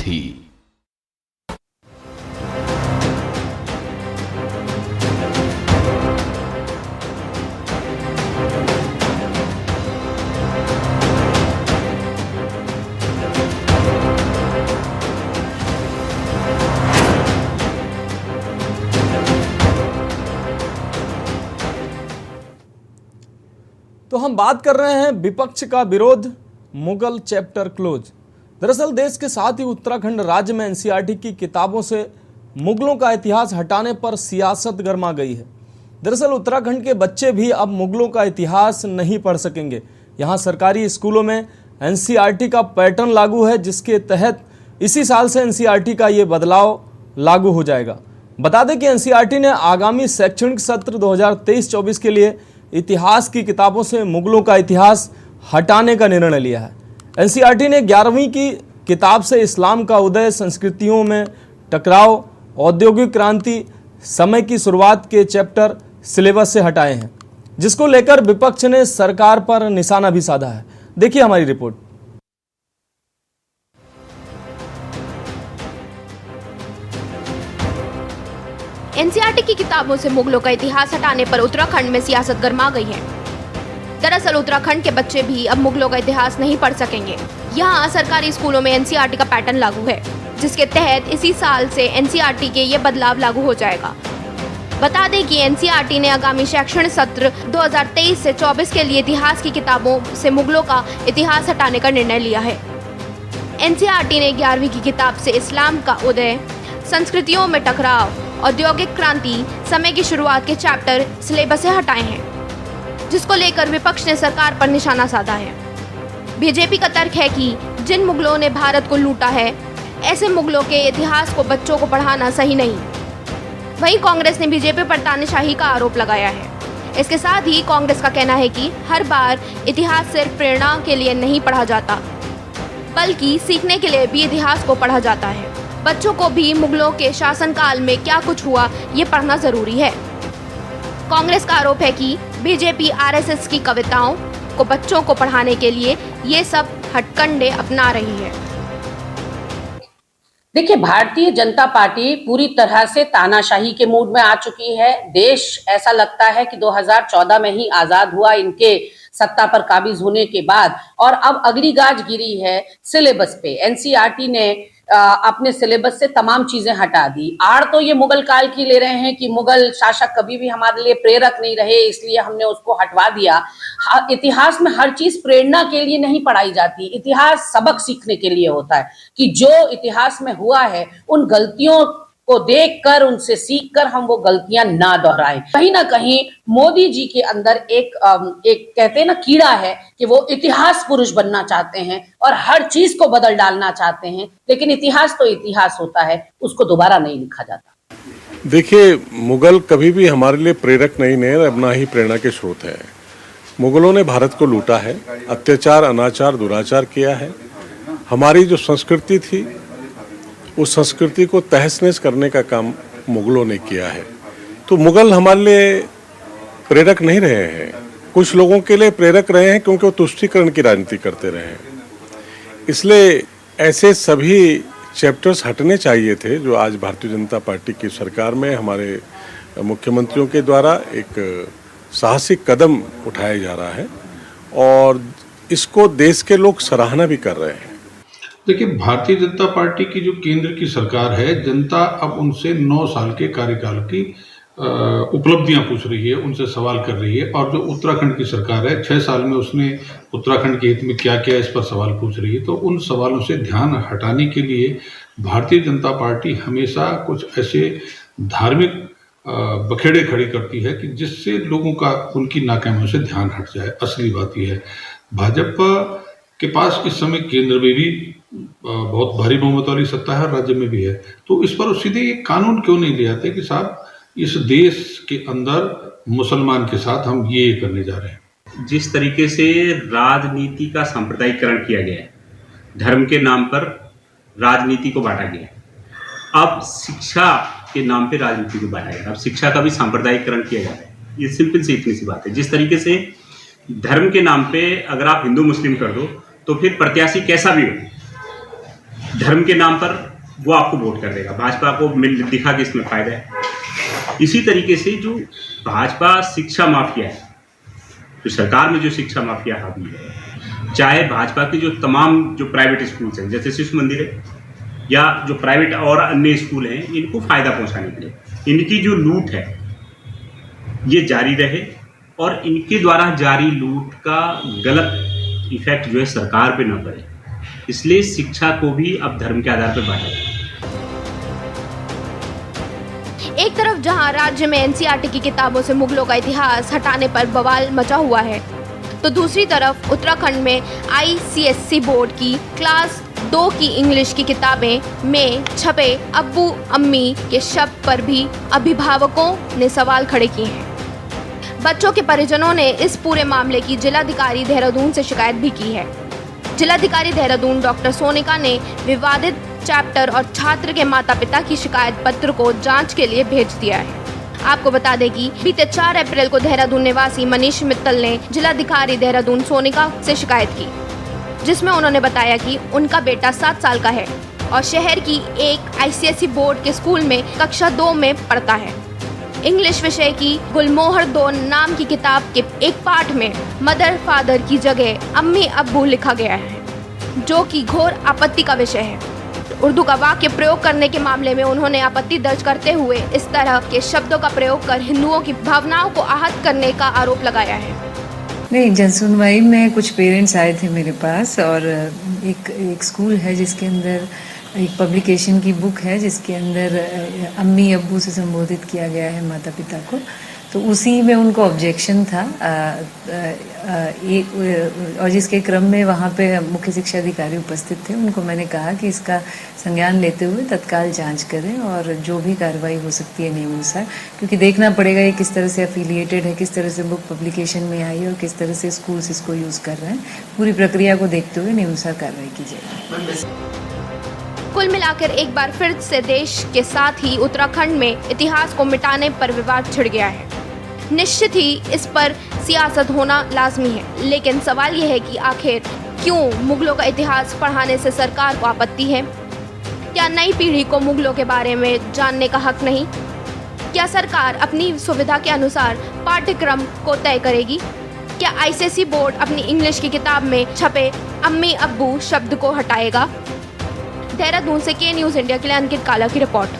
साथी। तो हम बात कर रहे हैं विपक्ष का विरोध, मुगल चैप्टर क्लोज। दरअसल देश के साथ ही उत्तराखंड राज्य में एनसीईआरटी की किताबों से मुगलों का इतिहास हटाने पर सियासत गर्मा गई है। दरअसल उत्तराखंड के बच्चे भी अब मुगलों का इतिहास नहीं पढ़ सकेंगे। यहाँ सरकारी स्कूलों में एनसीईआरटी का पैटर्न लागू है, जिसके तहत इसी साल से एनसीईआरटी का ये बदलाव लागू हो जाएगा। बता दें कि एनसीईआरटी ने आगामी शैक्षणिक सत्र 2023-24 के लिए इतिहास की किताबों से मुगलों का इतिहास हटाने का निर्णय लिया है। एनसीईआरटी ने 11वीं की किताब से इस्लाम का उदय, संस्कृतियों में टकराव, औद्योगिक क्रांति, समय की शुरुआत के चैप्टर सिलेबस से हटाए हैं, जिसको लेकर विपक्ष ने सरकार पर निशाना भी साधा है। देखिए हमारी रिपोर्ट। एनसीईआरटी की किताबों से मुगलों का इतिहास हटाने पर उत्तराखंड में सियासत गर्मा गई है। दरअसल उत्तराखंड के बच्चे भी अब मुगलों का इतिहास नहीं पढ़ सकेंगे। यहाँ सरकारी स्कूलों में एनसीईआरटी का पैटर्न लागू है, जिसके तहत इसी साल से एनसीईआरटी के ये बदलाव लागू हो जाएगा। बता दें कि एनसीईआरटी ने आगामी शैक्षणिक सत्र 2023 से 24 के लिए इतिहास की किताबों से मुगलों का इतिहास हटाने का निर्णय लिया है। एनसीईआरटी ने 11वीं की किताब से इस्लाम का उदय, संस्कृतियों में टकराव, औद्योगिक क्रांति, समय की शुरुआत के चैप्टर सिलेबस से हटाए हैं, जिसको लेकर विपक्ष ने सरकार पर निशाना साधा है। बीजेपी का तर्क है कि जिन मुगलों ने भारत को लूटा है, ऐसे मुगलों के इतिहास को बच्चों को पढ़ाना सही नहीं। वहीं कांग्रेस ने बीजेपी पर तानाशाही का आरोप लगाया है। इसके साथ ही कांग्रेस का कहना है कि हर बार इतिहास सिर्फ प्रेरणा के लिए नहीं पढ़ा जाता, बल्कि सीखने के लिए भी इतिहास को पढ़ा जाता है। बच्चों को भी मुगलों के शासनकाल में क्या कुछ हुआ ये पढ़ना जरूरी है। कांग्रेस का आरोप है कि बीजेपी आरएसएस की कविताओं को बच्चों को पढ़ाने के लिए ये सब हथकंडे अपना रही है। देखिए, भारतीय जनता पार्टी पूरी तरह से तानाशाही के मूड में आ चुकी है। देश ऐसा लगता है कि 2014 में ही आजाद हुआ इनके सत्ता पर काबिज होने के बाद, और अब अगली गाज गिरी है सिलेबस पे। एनसीईआरटी ने अपने सिलेबस से तमाम चीजें हटा दी। आड़ तो ये मुगल काल की ले रहे हैं कि मुगल शासक कभी भी हमारे लिए प्रेरक नहीं रहे, इसलिए हमने उसको हटवा दिया। इतिहास में हर चीज प्रेरणा के लिए नहीं पढ़ाई जाती। इतिहास सबक सीखने के लिए होता है कि जो इतिहास में हुआ है उन गलतियों को देखकर, उनसे सीखकर हम वो गलतियां ना दोहराएं। कहीं ना कहीं मोदी जी के अंदर एक कहते हैं ना कीड़ा है कि वो इतिहास पुरुष बनना चाहते हैं और हर चीज को बदल डालना चाहते हैं, लेकिन इतिहास तो इतिहास होता है, उसको दोबारा नहीं लिखा जाता। देखिए, मुगल कभी भी हमारे लिए प्रेरक नहीं है, अब ना ही प्रेरणा के स्रोत है। मुगलों ने भारत को लूटा है, अत्याचार, अनाचार, दुराचार किया है। हमारी जो संस्कृति थी उस संस्कृति को तहस-नहस करने का काम मुगलों ने किया है। तो मुगल हमारे लिए प्रेरक नहीं रहे हैं। कुछ लोगों के लिए प्रेरक रहे हैं क्योंकि वो तुष्टीकरण की राजनीति करते रहे हैं। इसलिए ऐसे सभी चैप्टर्स हटने चाहिए थे जो आज भारतीय जनता पार्टी की सरकार में हमारे मुख्यमंत्रियों के द्वारा एक साहसिक कदम उठाया जा रहा है, और इसको देश के लोग सराहना भी कर रहे हैं। देखिए, भारतीय जनता पार्टी की जो केंद्र की सरकार है, जनता अब उनसे 9 साल के कार्यकाल की उपलब्धियां पूछ रही है, उनसे सवाल कर रही है। और जो उत्तराखंड की सरकार है, 6 साल में उसने उत्तराखंड के हित में क्या किया, इस पर सवाल पूछ रही है। तो उन सवालों से ध्यान हटाने के लिए भारतीय जनता पार्टी हमेशा कुछ ऐसे धार्मिक बखेड़े खड़ी करती है कि जिससे लोगों का उनकी नाकामियों से ध्यान हट जाए। असली बात यह है, भाजपा के पास इस समय केंद्र में भी बहुत भारी बहुमत वाली सत्ता है, राज्य में भी है। तो इस पर सीधे ये कानून क्यों नहीं ले आते कि साहब इस देश के अंदर मुसलमान के साथ हम ये करने जा रहे हैं। जिस तरीके से राजनीति का सांप्रदायिकरण किया गया है, धर्म के नाम पर राजनीति को बांटा गया है, अब शिक्षा के नाम पे राजनीति को बांटा गया है, अब शिक्षा का भी सांप्रदायिकरण किया जा रहा है। ये सिंपल सी इतनी सी बात है। जिस तरीके से धर्म के नाम पे अगर आप हिंदू मुस्लिम कर दो तो फिर प्रत्याशी कैसा भी हो, धर्म के नाम पर वो आपको वोट कर देगा, भाजपा को मिल दिखा कि इसमें फायदा है। इसी तरीके से जो भाजपा शिक्षा माफिया है, जो सरकार में जो शिक्षा माफिया हावी है, चाहे भाजपा के जो तमाम जो प्राइवेट स्कूल्स हैं जैसे शिशु मंदिर है या जो प्राइवेट और अन्य स्कूल हैं, इनको फायदा पहुंचाने के लिए इनकी जो लूट है ये जारी रहे और इनके द्वारा जारी लूट का गलत इफेक्ट जो है सरकार पे न पड़े, इसलिए शिक्षा को भी अब धर्म के आधार पर बांटा जाए। एक तरफ जहां राज्य में एनसीईआरटी की किताबों से मुगलों का इतिहास हटाने पर बवाल मचा हुआ है, तो दूसरी तरफ उत्तराखंड में आईसीएसई बोर्ड की क्लास 2 की इंग्लिश की किताबें में छपे अब्बू अम्मी के शब्द पर भी अभिभावकों ने सवाल खड़े किए हैं। बच्चों के परिजनों ने इस पूरे मामले की जिलाधिकारी देहरादून से शिकायत भी की है। जिलाधिकारी देहरादून डॉक्टर सोनिका ने विवादित चैप्टर और छात्र के माता-पिता की शिकायत पत्र को जांच के लिए भेज दिया है। आपको बता दें कि बीते 4 अप्रैल को देहरादून निवासी मनीष मित्तल ने जिलाधिकारी देहरादून सोनिका से शिकायत की, जिसमें उन्होंने बताया कि उनका बेटा 7 साल का है और शहर की एक आईसीएसई बोर्ड के स्कूल में कक्षा 2 में पढ़ता है। इंग्लिश विषय की गुलमोहर 2 नाम की किताब के एक पाठ में मदर फादर की जगह अम्मी अब्बू लिखा गया है, जो कि घोर आपत्ति का विषय है। उर्दू का वाक्य प्रयोग करने के मामले में उन्होंने आपत्ति दर्ज करते हुए इस तरह के शब्दों का प्रयोग कर हिंदुओं की भावनाओं को आहत करने का आरोप लगाया है। नहीं, जनसुनवाई में कुछ पेरेंट्स आए थे मेरे पास और एक स्कूल है जिसके अंदर एक पब्लिकेशन की बुक है जिसके अंदर अम्मी अब्बू से संबोधित किया गया है माता पिता को, तो उसी में उनको ऑब्जेक्शन था और जिसके क्रम में वहाँ पे मुख्य शिक्षा अधिकारी उपस्थित थे। उनको मैंने कहा कि इसका संज्ञान लेते हुए तत्काल जांच करें और जो भी कार्रवाई हो सकती है नियमानुसार, क्योंकि देखना पड़ेगा ये किस तरह से एफिलिएटेड है, किस तरह से बुक पब्लिकेशन में आई और किस तरह से स्कूल्स इसको यूज़ कर रहे हैं। पूरी प्रक्रिया को देखते हुए नियमानुसार कार्रवाई की जाएगी। कुल मिलाकर एक बार फिर से देश के साथ ही उत्तराखंड में इतिहास को मिटाने पर विवाद छिड़ गया है। निश्चित ही इस पर सियासत होना लाजमी है, लेकिन सवाल यह है कि आखिर क्यों मुगलों का इतिहास पढ़ाने से सरकार को आपत्ति है? क्या नई पीढ़ी को मुगलों के बारे में जानने का हक नहीं? क्या सरकार अपनी सुविधा के अनुसार पाठ्यक्रम को तय करेगी? क्या आईसीएसई बोर्ड अपनी इंग्लिश की किताब में छपे अम्मी अब्बू शब्द को हटाएगा? देहरादून से के न्यूज़ इंडिया के लिए अंकित काला की रिपोर्ट।